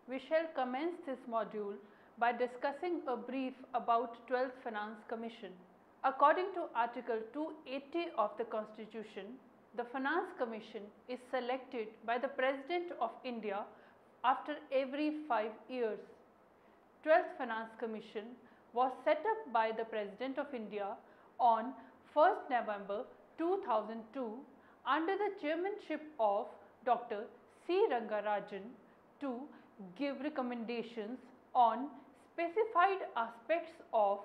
We shall commence this module by discussing a brief about 12th Finance Commission. According to Article 280 of the Constitution, the Finance Commission is selected by the President of India after every 5 years. 12th Finance Commission was set up by the President of India on 1st November 2002 under the chairmanship of Dr. C. Rangarajan to give recommendations on specified aspects of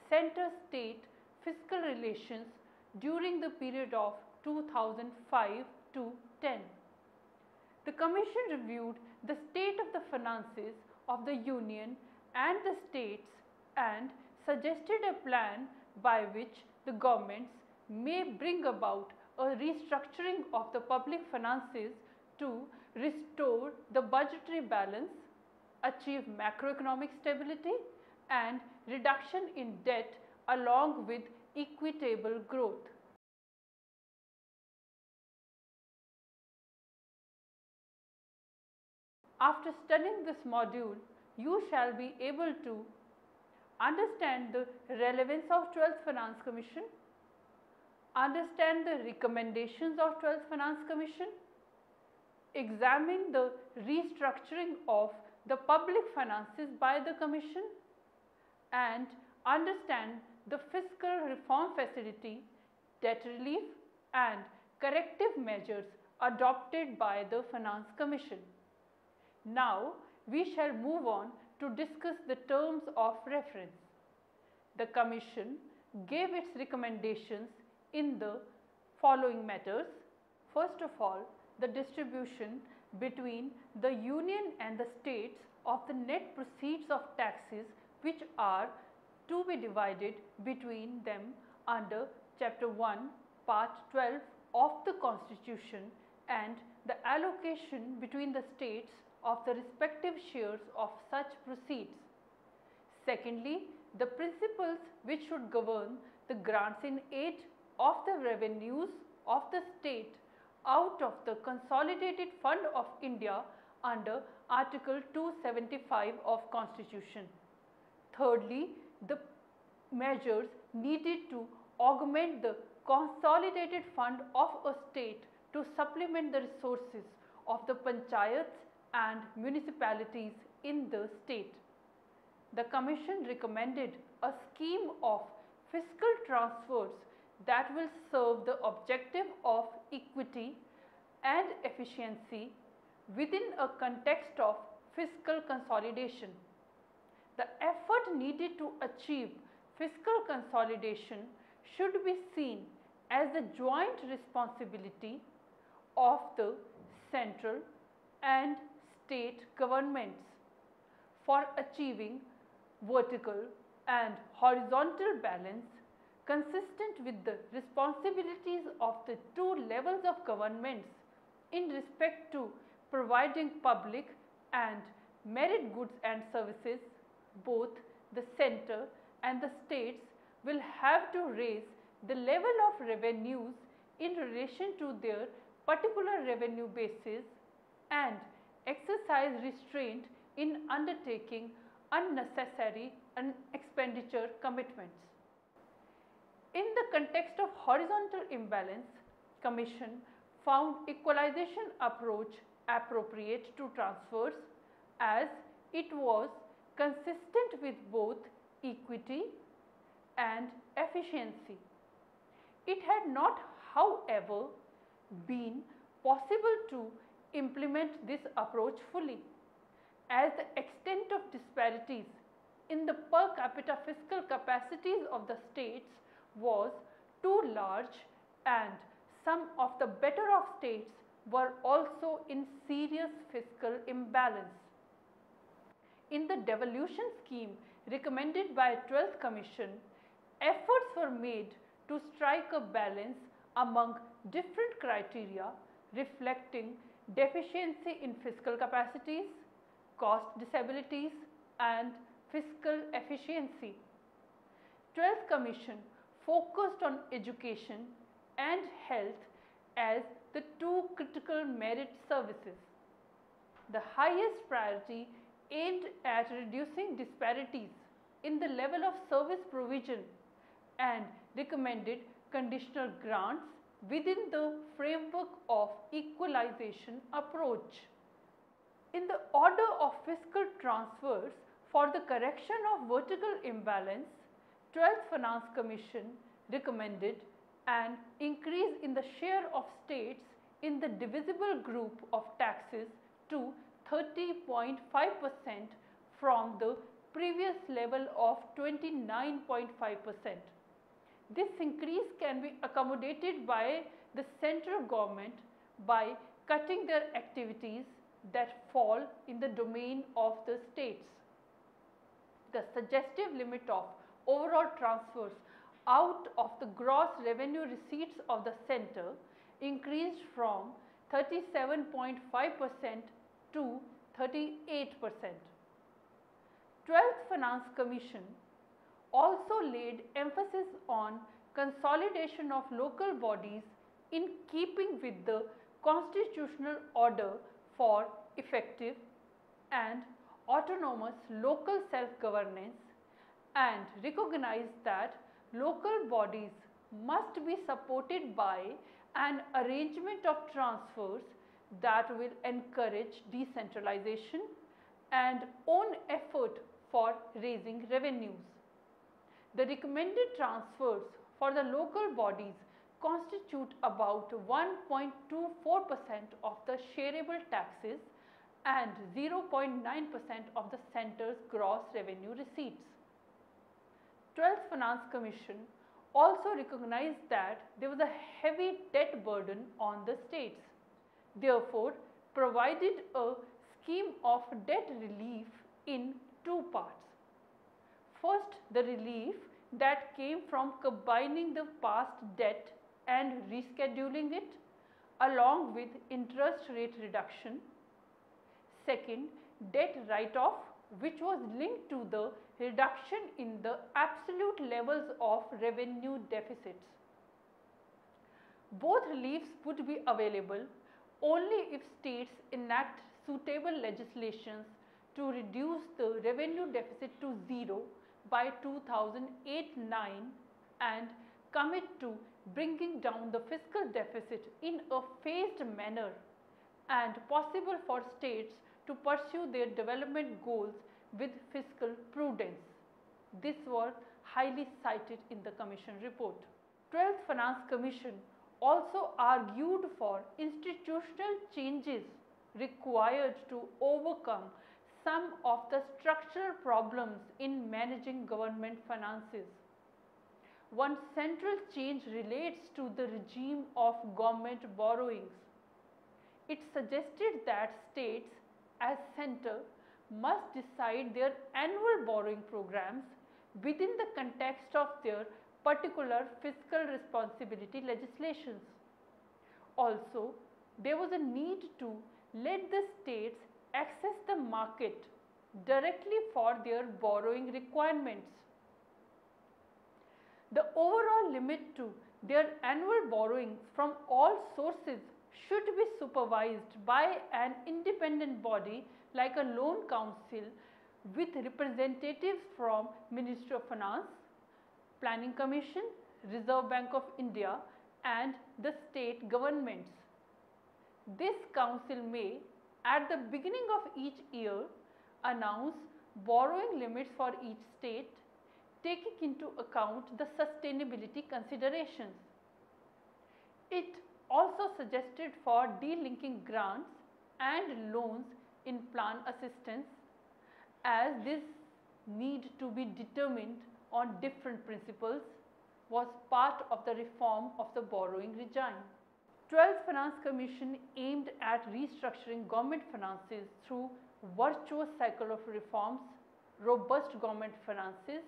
center-state fiscal relations during the period of 2005 to 10. The Commission reviewed the state of the finances of the Union and the states and suggested a plan by which the governments may bring about a restructuring of the public finances to restore the budgetary balance, achieve macroeconomic stability and reduction in debt along with equitable growth. After studying this module, you shall be able to understand the relevance of 12th Finance Commission, understand the recommendations of 12th Finance Commission, examine the restructuring of the public finances by the Commission, and understand the fiscal reform facility, debt relief and corrective measures adopted by the Finance Commission. Now, we shall move on to discuss the terms of reference. The Commission gave its recommendations in the following matters. First of all, the distribution between the Union and the states of the net proceeds of taxes which are to be divided between them under Chapter 1, Part 12 of the Constitution, and the allocation between the states of the respective shares of such proceeds. Secondly, the principles which should govern the grants in aid of the revenues of the state out of the Consolidated Fund of India under Article 275 of Constitution. Thirdly, the measures needed to augment the Consolidated Fund of a state to supplement the resources of the panchayats and municipalities in the state. The Commission recommended a scheme of fiscal transfers that will serve the objective of equity and efficiency within a context of fiscal consolidation. The effort needed to achieve fiscal consolidation should be seen as the joint responsibility of the central and state governments for achieving vertical and horizontal balance consistent with the responsibilities of the two levels of governments in respect to providing public and merit goods and services. Both the center and the states will have to raise the level of revenues in relation to their particular revenue bases and exercise restraint in undertaking unnecessary expenditure commitments. In the context of horizontal imbalance, Commission found equalization approach appropriate to transfers as it was consistent with both equity and efficiency. It had not, however, been possible to implement this approach fully, as the extent of disparities in the per capita fiscal capacities of the states was too large and some of the better off states were also in serious fiscal imbalance. In the devolution scheme recommended by 12th Commission, efforts were made to strike a balance among different criteria reflecting deficiency in fiscal capacities, cost disabilities and fiscal efficiency. 12th Commission focused on education and health as the two critical merit services. The highest priority aimed at reducing disparities in the level of service provision and recommended conditional grants within the framework of equalization approach. In the order of fiscal transfers for the correction of vertical imbalance, 12th Finance Commission recommended an increase in the share of states in the divisible group of taxes to 30.5% from the previous level of 29.5%. This increase can be accommodated by the central government by cutting their activities that fall in the domain of the states. The suggestive limit of overall transfers out of the gross revenue receipts of the centre increased from 37.5% to 38%. 12th Finance Commission also laid emphasis on consolidation of local bodies in keeping with the constitutional order for effective and autonomous local self-governance, and recognized that local bodies must be supported by an arrangement of transfers that will encourage decentralization and own effort for raising revenues. The recommended transfers for the local bodies constitute about 1.24% of the shareable taxes and 0.9% of the centre's gross revenue receipts. 12th Finance Commission also recognized that there was a heavy debt burden on the states. Therefore, provided a scheme of debt relief in two parts. First, the relief that came from combining the past debt and rescheduling it along with interest rate reduction. Second, debt write-off, which was linked to the reduction in the absolute levels of revenue deficits. Both reliefs would be available only if states enact suitable legislations to reduce the revenue deficit to zero by 2008-09 and commit to bringing down the fiscal deficit in a phased manner and possible for states to pursue their development goals with fiscal prudence. This was highly cited in the Commission report. 12th Finance Commission also argued for institutional changes required to overcome some of the structural problems in managing government finances. One central change relates to the regime of government borrowings. It suggested that states as centre must decide their annual borrowing programs within the context of their particular fiscal responsibility legislations. Also, there was a need to let the states access the market directly for their borrowing requirements. The overall limit to their annual borrowings from all sources should be supervised by an independent body like a loan council with representatives from Ministry of Finance, Planning Commission, Reserve Bank of India and the state governments. This council may, at the beginning of each year, announce borrowing limits for each state, taking into account the sustainability considerations. It also suggested for delinking grants and loans in plan assistance, as this need to be determined on different principles was part of the reform of the borrowing regime. 12th Finance Commission aimed at restructuring government finances through virtuous cycle of reforms, robust government finances,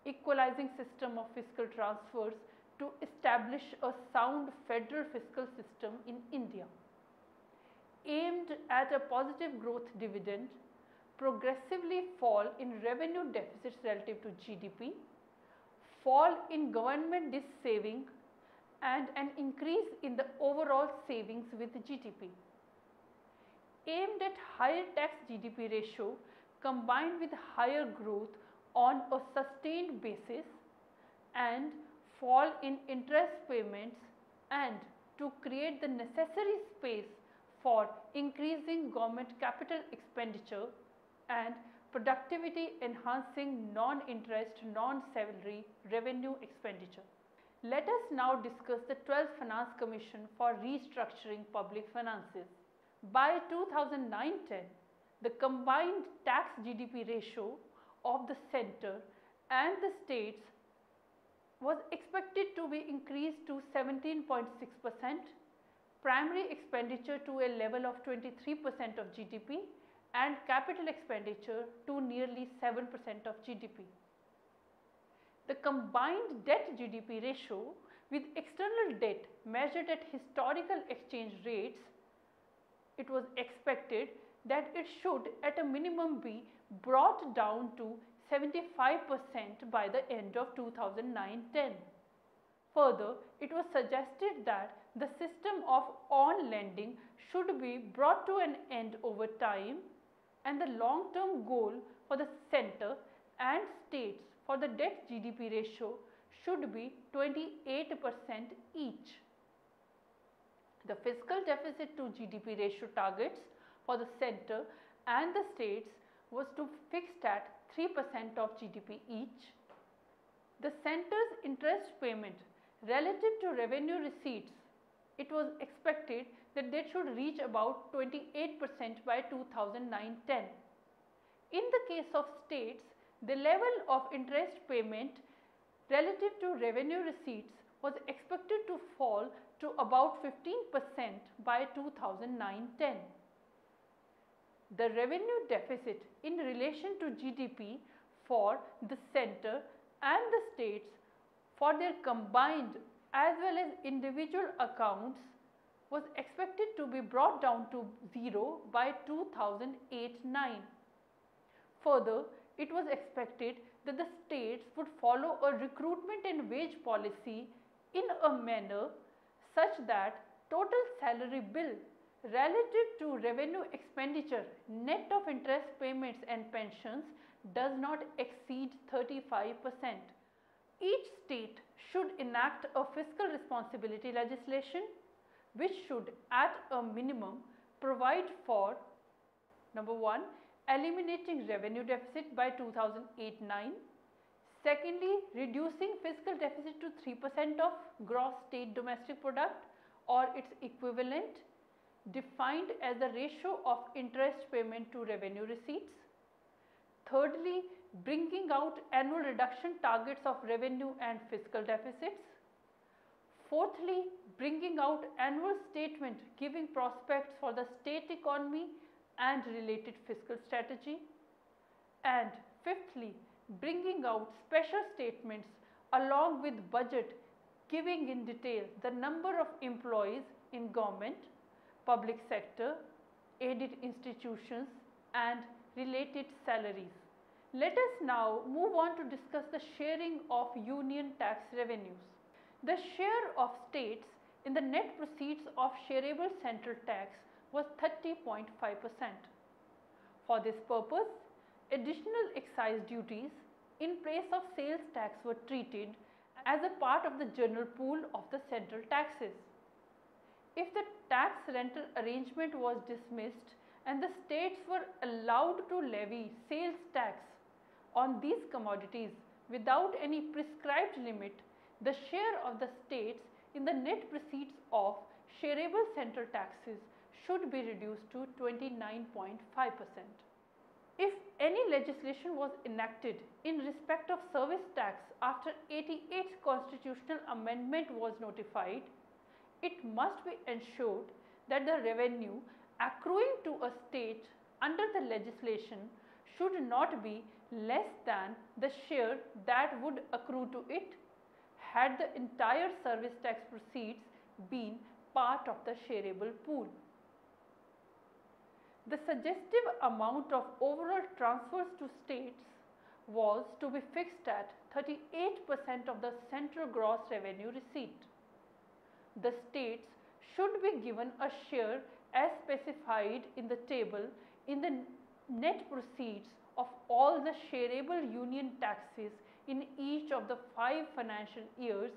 equalizing system of fiscal transfers to establish a sound federal fiscal system in India. Aimed at a positive growth dividend, progressively fall in revenue deficits relative to GDP, fall in government saving and an increase in the overall savings with GDP. Aimed at higher tax GDP ratio, combined with higher growth on a sustained basis and fall in interest payments, and to create the necessary space for increasing government capital expenditure and productivity enhancing non-interest, non-salary revenue expenditure. Let us now discuss the 12th Finance Commission for restructuring public finances. By 2009-10, the combined tax GDP ratio of the center and the states was expected to be increased to 17.6%, primary expenditure to a level of 23% of GDP and capital expenditure to nearly 7% of GDP. The combined debt GDP ratio with external debt measured at historical exchange rates, it was expected that it should at a minimum be brought down to 75% by the end of 2009-10. Further, it was suggested that the system of on-lending should be brought to an end over time, and the long-term goal for the center and states for the debt GDP ratio should be 28% each. The fiscal deficit to GDP ratio targets for the center and the states was to fixed at 3% of GDP each. The center's interest payment relative to revenue receipts, it was expected that they should reach about 28% by 2009-10. In the case of states, the level of interest payment relative to revenue receipts was expected to fall to about 15% by 2009-10. The revenue deficit in relation to GDP for the center and the states for their combined as well as individual accounts was expected to be brought down to 0 by 2008-9. Further, it was expected that the states would follow a recruitment and wage policy in a manner such that total salary bill relative to revenue expenditure net of interest payments and pensions does not exceed 35%. Each state should enact a fiscal responsibility legislation which should at a minimum provide for number 1, eliminating revenue deficit by 2008-9, secondly, reducing fiscal deficit to 3% of gross state domestic product or its equivalent, defined as the ratio of interest payment to revenue receipts, thirdly, bringing out annual reduction targets of revenue and fiscal deficits, fourthly, bringing out annual statement giving prospects for the state economy and related fiscal strategy, and fifthly, bringing out special statements along with budget giving in detail the number of employees in government, public sector, aided institutions and related salaries. Let us now move on to discuss the sharing of union tax revenues. The share of states in the net proceeds of shareable central tax was 30.5%. For this purpose, additional excise duties in place of sales tax were treated as a part of the general pool of the central taxes. If the tax rental arrangement was dismissed and the states were allowed to levy sales tax on these commodities without any prescribed limit, the share of the states in the net proceeds of shareable central taxes should be reduced to 29.5%. If any legislation was enacted in respect of service tax after 88th constitutional amendment was notified, it must be ensured that the revenue accruing to a state under the legislation should not be less than the share that would accrue to it had the entire service tax proceeds been part of the shareable pool. The suggestive amount of overall transfers to states was to be fixed at 38% of the central gross revenue receipt. The states should be given a share as specified in the table in the net proceeds of all the shareable union taxes in each of the 5 financial years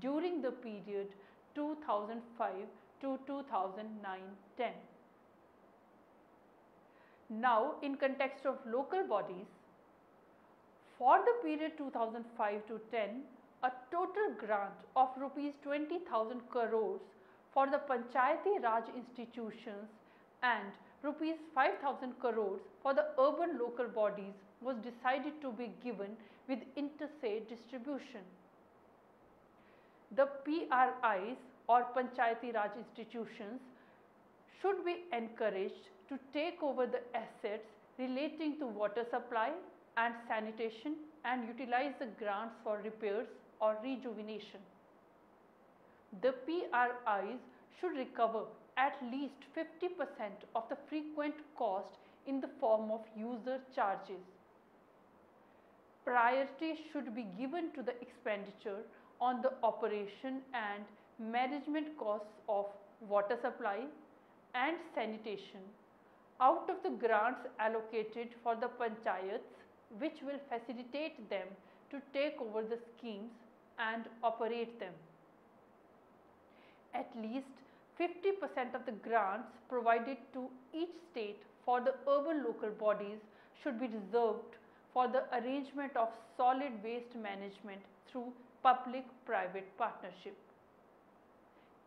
during the period 2005 to 2009-10. Now, in context of local bodies, for the period 2005 to 10, a total grant of rupees 20,000 crores for the Panchayati Raj institutions and rupees 5,000 crores for the urban local bodies was decided to be given with interstate distribution. The PRIs or Panchayati Raj institutions should be encouraged to take over the assets relating to water supply and sanitation and utilize the grants for repairs or rejuvenation. The PRIs should recover at least 50% of the frequent cost in the form of user charges. Priority should be given to the expenditure on the operation and management costs of water supply and sanitation out of the grants allocated for the panchayats, which will facilitate them to take over the schemes and operate them. At least 50% of the grants provided to each state for the urban local bodies should be reserved for the arrangement of solid waste management through public-private partnership.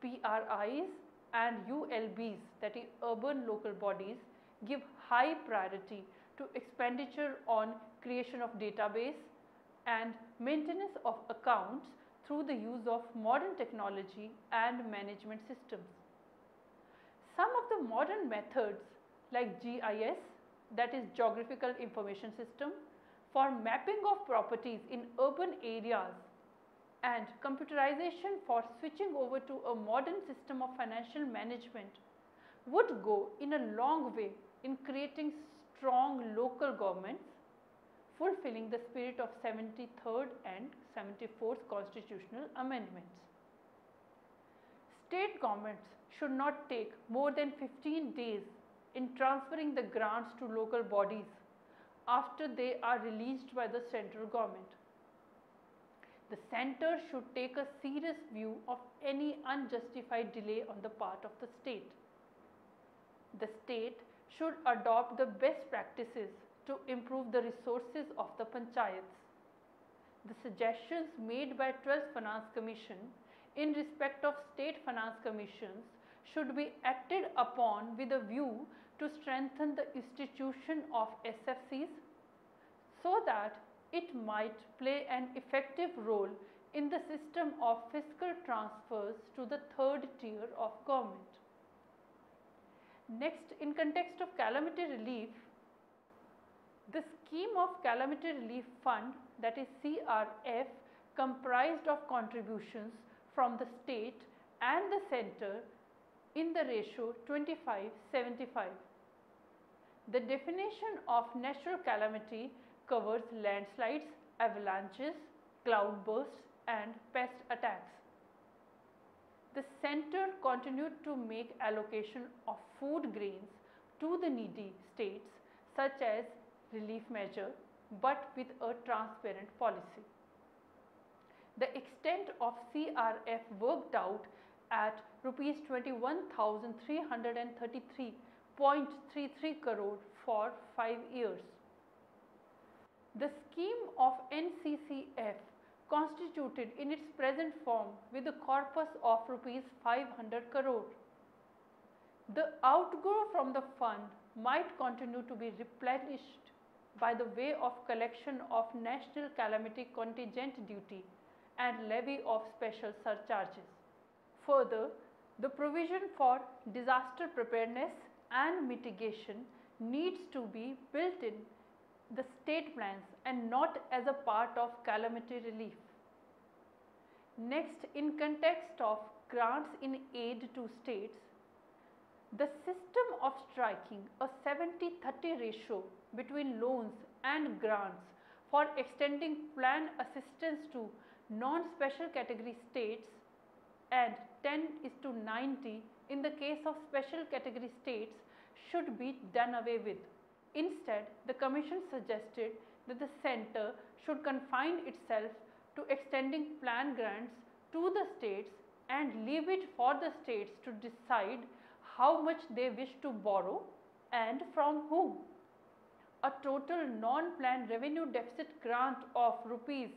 PRIs and ULBs, that is urban local bodies, give high priority to expenditure on creation of database and maintenance of accounts through the use of modern technology and management systems. Some of the modern methods like GIS, that is Geographical Information System, for mapping of properties in urban areas and computerization for switching over to a modern system of financial management would go in a long way in creating strong local governments, fulfilling the spirit of 73rd and 74th constitutional amendments. State governments should not take more than 15 days in transferring the grants to local bodies after they are released by the central government. The centre should take a serious view of any unjustified delay on the part of the state. The state should adopt the best practices to improve the resources of the panchayats. The suggestions made by 12th Finance Commission in respect of state finance commissions should be acted upon with a view to strengthen the institution of SFCs so that it might play an effective role in the system of fiscal transfers to the third tier of government. Next, in context of calamity relief, the scheme of Calamity Relief Fund, that is CRF, comprised of contributions from the state and the centre in the ratio 25-75. The definition of natural calamity covers landslides, avalanches, cloudbursts and pest attacks. The centre continued to make allocation of food grains to the needy states such as relief measure, but with a transparent policy. The extent of CRF worked out at rupees 21,333.33 crore for 5 years. The scheme of NCCF constituted in its present form with a corpus of rupees 500 crore. The outgo from the fund might continue to be replenished by the way of collection of national calamity contingent duty and levy of special surcharges. Further, the provision for disaster preparedness and mitigation needs to be built in the state plans and not as a part of calamity relief. Next, in context of grants in aid to states, the system of striking a 70-30 ratio between loans and grants for extending plan assistance to non-special category states and 10:90 in the case of special category states should be done away with. Instead, the Commission suggested that the Centre should confine itself to extending plan grants to the states and leave it for the states to decide how much they wish to borrow and from whom. A total non-plan revenue deficit grant of rupees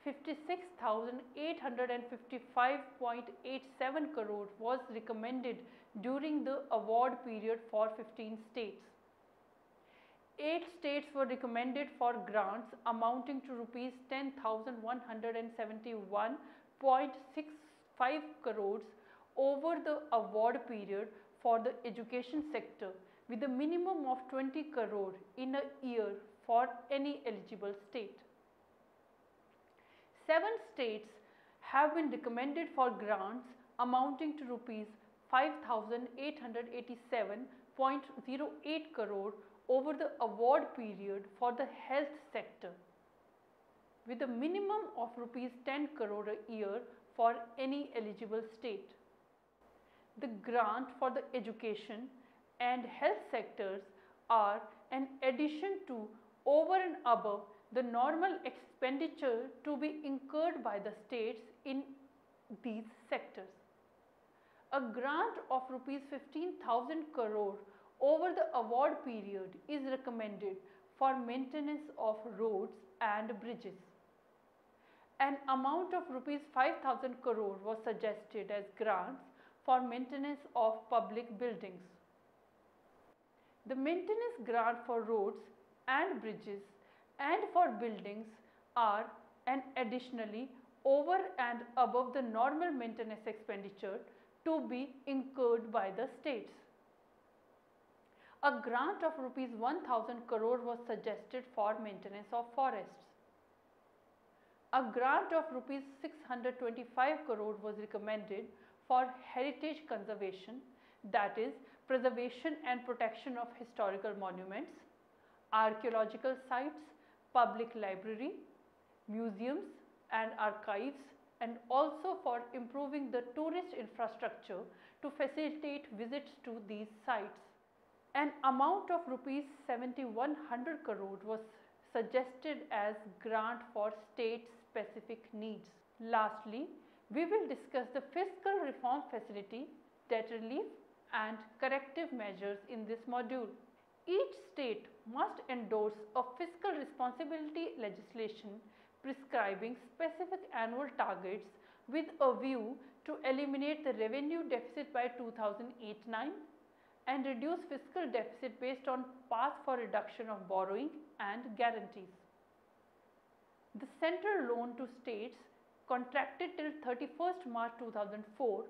56,855.87 crore was recommended during the award period for 15 states. 8 states were recommended for grants amounting to rupees 10,171.65 crores over the award period for the education sector, with a minimum of 20 crore in a year for any eligible state. 7 states have been recommended for grants amounting to rupees 5,887.08 crore over the award period for the health sector, with a minimum of rupees 10 crore a year for any eligible state. The grant for the education and health sectors are an addition to, over and above, the normal expenditure to be incurred by the states in these sectors. A grant of rupees 15,000 crore over the award period is recommended for maintenance of roads and bridges. An amount of rupees 5,000 crore was suggested as grants for maintenance of public buildings. The maintenance grant for roads and bridges and for buildings are an additionally over and above the normal maintenance expenditure to be incurred by the states. A grant of rupees 1,000 crore was suggested for maintenance of forests. A grant of rupees 625 crore was recommended for heritage conservation, that is, preservation and protection of historical monuments, archaeological sites, public library, museums and archives, and also for improving the tourist infrastructure to facilitate visits to these sites. An amount of rupees 7,100 crore was suggested as grant for state specific needs. Lastly, we will discuss the fiscal reform facility, debt relief and corrective measures in this module. Each state must endorse a fiscal responsibility legislation prescribing specific annual targets with a view to eliminate the revenue deficit by 2008-09 and reduce fiscal deficit based on path for reduction of borrowing and guarantees. The central loan to states contracted till 31st March 2004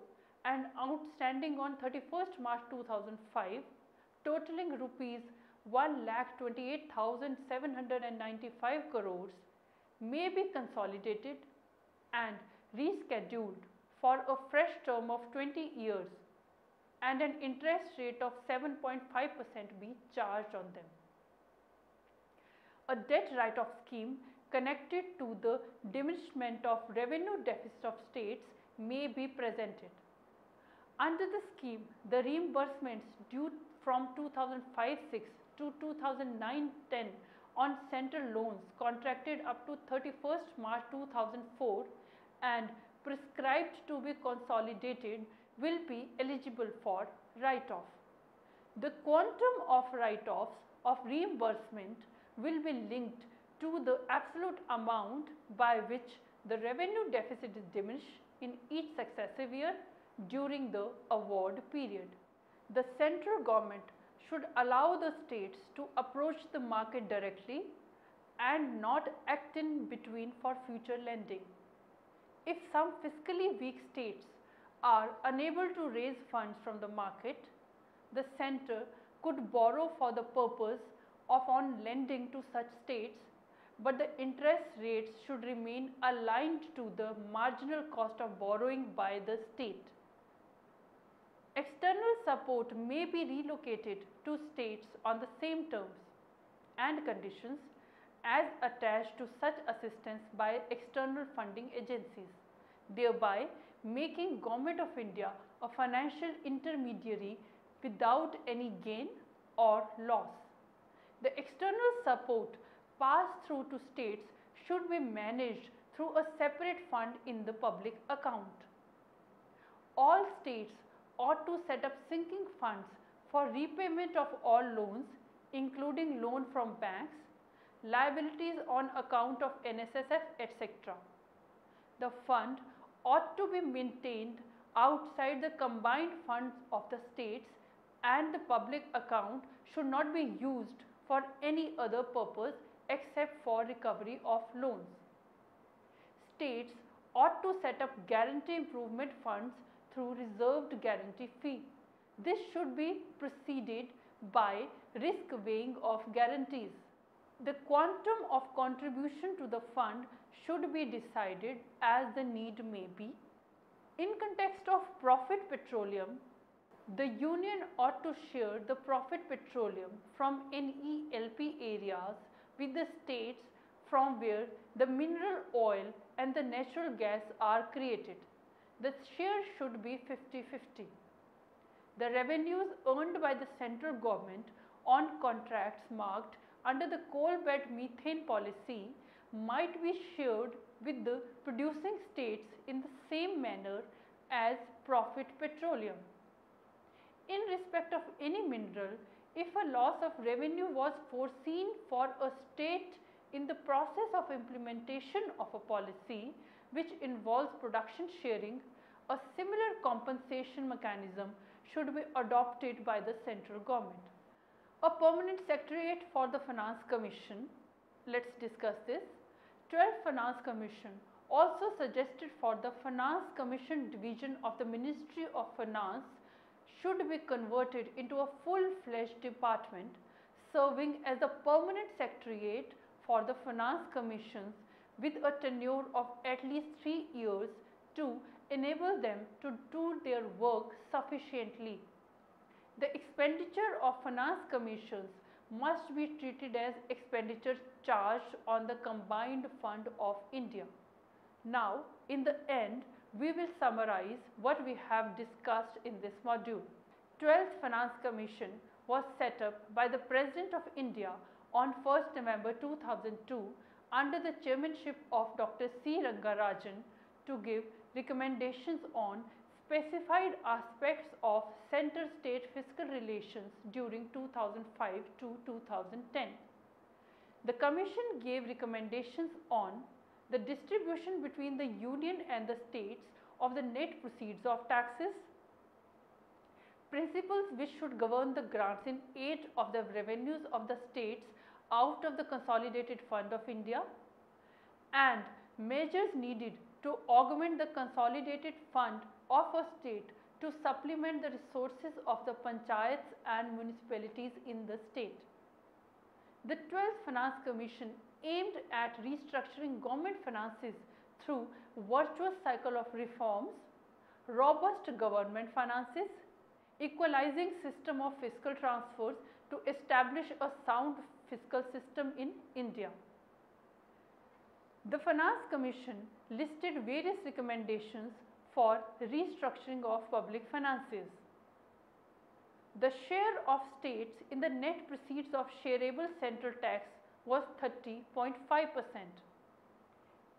and outstanding on 31st March 2005, totaling rupees 1,28,795 crores, may be consolidated and rescheduled for a fresh term of 20 years and an interest rate of 7.5% be charged on them. A debt write-off scheme connected to the diminishment of revenue deficit of states may be presented. Under the scheme, the reimbursements due from 2005-06 to 2009-10 on central loans contracted up to 31st March 2004 and prescribed to be consolidated will be eligible for write-off. The quantum of write-offs of reimbursement will be linked to the absolute amount by which the revenue deficit is diminished in each successive year during the award period. The central government should allow the states to approach the market directly and not act in between for future lending. If some fiscally weak states are unable to raise funds from the market, the centre could borrow for the purpose of on lending to such states, but the interest rates should remain aligned to the marginal cost of borrowing by the state. External support may be relocated to states on the same terms and conditions as attached to such assistance by external funding agencies, thereby making Government of India a financial intermediary without any gain or loss. The external support passed through to states should be managed through a separate fund in the public account. All states ought to set up sinking funds for repayment of all loans, including loan from banks, liabilities on account of NSSF, etc. The fund ought to be maintained outside the combined funds of the states, and the public account should not be used for any other purpose except for recovery of loans. States ought to set up guarantee improvement funds through reserved guarantee fee. This should be preceded by risk weighing of guarantees. The quantum of contribution to the fund should be decided as the need may be. In context of profit petroleum, the Union ought to share the profit petroleum from NELP areas with the states from where the mineral oil and the natural gas are created. The share should be 50-50. The revenues earned by the central government on contracts marked under the coal bed methane policy might be shared with the producing states in the same manner as profit petroleum. In respect of any mineral, if a loss of revenue was foreseen for a state in the process of implementation of a policy which involves production sharing, a similar compensation mechanism should be adopted by the central government. A permanent secretariat for the Finance Commission. Let us discuss this. 12th Finance Commission also suggested for the Finance Commission division of the Ministry of Finance should be converted into a full-fledged department serving as the permanent secretariat for the Finance Commissions with a tenure of at least 3 years to enable them to do their work sufficiently. The expenditure of Finance Commissions must be treated as expenditure charged on the combined fund of India. Now, in the end, we will summarize what we have discussed in this module. 12th Finance Commission was set up by the President of India on 1st November 2002 under the chairmanship of Dr. C. Rangarajan to give recommendations on specified aspects of center-state fiscal relations during 2005 to 2010. The Commission gave recommendations on the distribution between the Union and the states of the net proceeds of taxes, principles which should govern the grants in aid of the revenues of the states out of the Consolidated Fund of India, and measures needed to augment the consolidated fund of a state to supplement the resources of the panchayats and municipalities in the state. The 12th Finance Commission aimed at restructuring government finances through virtuous cycle of reforms, robust government finances, equalizing system of fiscal transfers to establish a sound fiscal system in India. The Finance Commission listed various recommendations for restructuring of public finances. The share of states in the net proceeds of shareable central tax was 30.5%.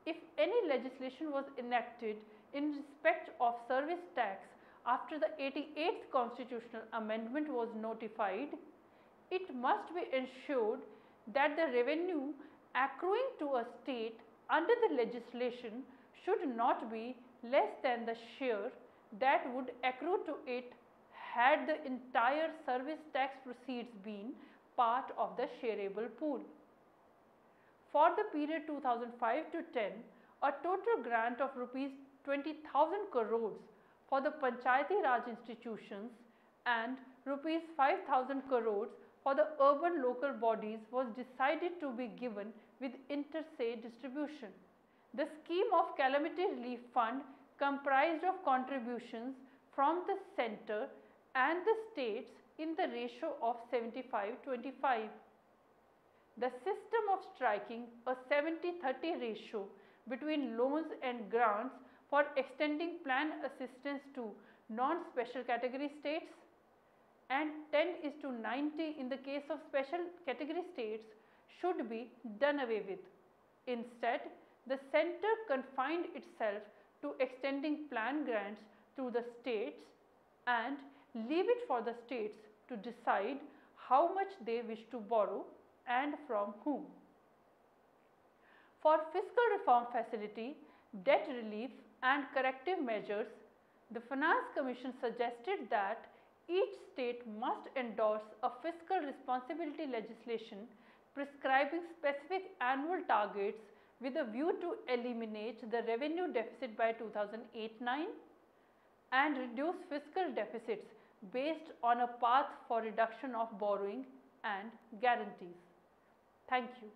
If any legislation was enacted in respect of service tax after the 88th constitutional amendment was notified, it must be ensured that the revenue accruing to a state under the legislation should not be less than the share that would accrue to it had the entire service tax proceeds been part of the shareable pool. For the period 2005 to 10, a total grant of rupees 20,000 crores for the Panchayati Raj institutions and rupees 5,000 crores for the urban local bodies was decided to be given with inter-se distribution. The scheme of Calamity Relief Fund comprised of contributions from the centre and the states in the ratio of 75-25. The system of striking a 70-30 ratio between loans and grants for extending planned assistance to non-special category states and 10:90 in the case of special category states should be done away with. Instead, the center confined itself to extending plan grants to the states and leave it for the states to decide how much they wish to borrow and from whom. For fiscal reform facility, debt relief and corrective measures, the Finance Commission suggested that each state must endorse a fiscal responsibility legislation prescribing specific annual targets with a view to eliminate the revenue deficit by 2008-09 and reduce fiscal deficits based on a path for reduction of borrowing and guarantees. Thank you.